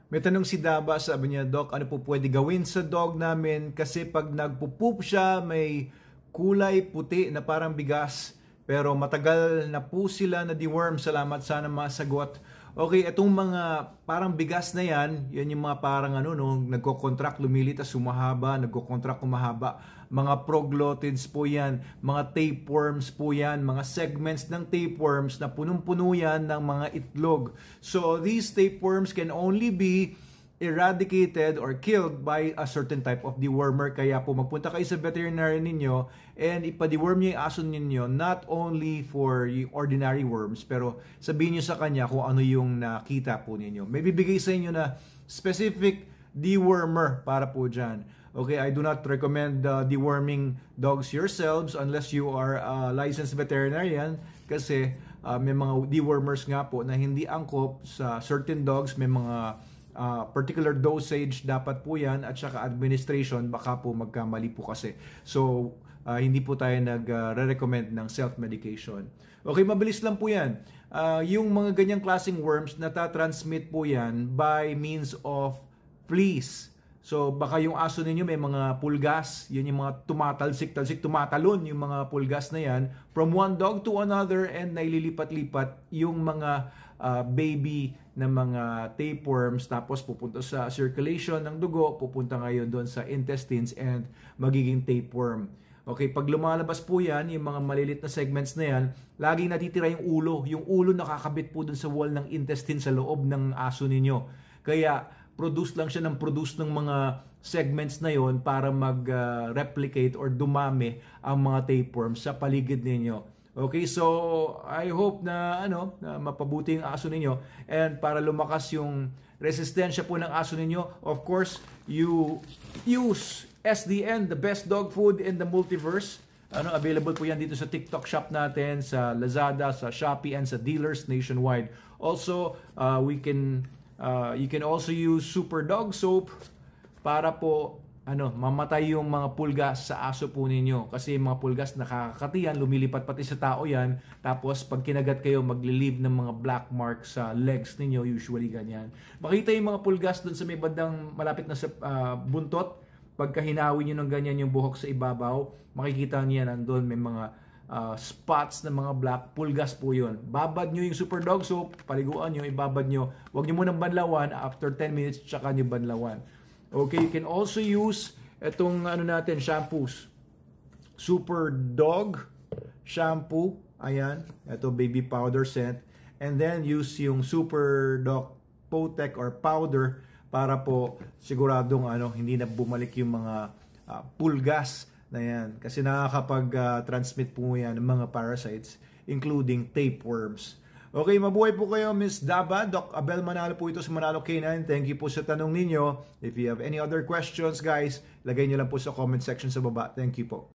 May tanong si Daba, sabi niya, Doc, ano po pwede gawin sa dog namin? Kasi pag nagpo-poop siya, may kulay puti na parang bigas. Pero matagal na po sila na deworm. Salamat, sana masagot. Okay, itong mga parang bigas na yan yung mga parang nagko-contract, lumilitas, sumahaba, nagko-contract, kumahaba. Mga proglottids po yan, mga tapeworms po yan, mga segments ng tapeworms na punong-puno yan ng mga itlog. So these tapeworms can only be eradicated or killed by a certain type of dewormer. Kaya po magpunta kayo sa veterinarian ninyo and ipa-deworm niyo yung aso ninyo, not only for yung ordinary worms, pero sabihin niyo sa kanya kung ano yung nakita po ninyo. May bibigay sa inyo na specific dewormer para po dyan. Okay, I do not recommend deworming dogs yourselves unless you are a licensed veterinarian, kasi may mga dewormers nga po na hindi angkop sa certain dogs. May mga particular dosage dapat po yan, at saka administration, baka po magkamali po kasi. So, hindi po tayo nag-recommend ng self-medication. Okay, mabilis lang po yan. Yung mga ganyang klaseng worms, natatransmit po yan by means of fleas. So, baka yung aso ninyo may mga pulgas, yun yung mga tumatalsik-talsik, tumatalon yung mga pulgas na yan from one dog to another, and naililipat-lipat yung mga baby na mga tapeworms, tapos pupunta sa circulation ng dugo, pupunta ngayon doon sa intestines and magiging tapeworm. Okay, pag lumalabas po yan, yung mga malilit na segments na yan, laging natitira yung ulo. Yung ulo nakakabit po doon sa wall ng intestine sa loob ng aso ninyo. Kaya produce lang siya ng produce ng mga segments na yon para mag-replicate or dumami ang mga tapeworms sa paligid ninyo. Okay, so I hope na na mapabuti yung aso ninyo, and para lumakas yung resistensya po ng aso ninyo, of course, you use SDN, the best dog food in the multiverse. Available po yan dito sa TikTok shop natin, sa Lazada, sa Shopee, and sa dealers nationwide. Also, you can also use Super Dog Soap para po mamatay yung mga pulgas sa aso po ninyo. Kasi yung mga pulgas nakakakati yan, lumilipat pati sa tao yan. Tapos pag kinagat kayo, magli-leave ng mga black marks sa legs ninyo, usually ganyan. Makita yung mga pulgas dun sa may bandang malapit na sa buntot. Pagka hinawi nyo ng ganyan yung buhok sa ibabaw, makikita niya nandun may mga spots na mga black, pulgas po yun. Babad nyo yung Super Dog Soap, paliguan nyo, ibabad nyo. Huwag nyo munang banlawan, after 10 minutes, tsaka nyo banlawan. Okay, you can also use itong shampoos. Super Dog shampoo. Ayan, ito baby powder scent. And then use yung Super Dog Potec or powder para po siguradong hindi na bumalik yung mga pulgas na yan. Kasi nakakapag-transmit po yan ng mga parasites, including tapeworms. Okay, mabuhay po kayo, Miss Daba. Doc Abel Manalo po ito sa Manalo K9. Thank you po sa tanong ninyo. If you have any other questions, guys, lagay nyo lang po sa comment section sa baba. Thank you po.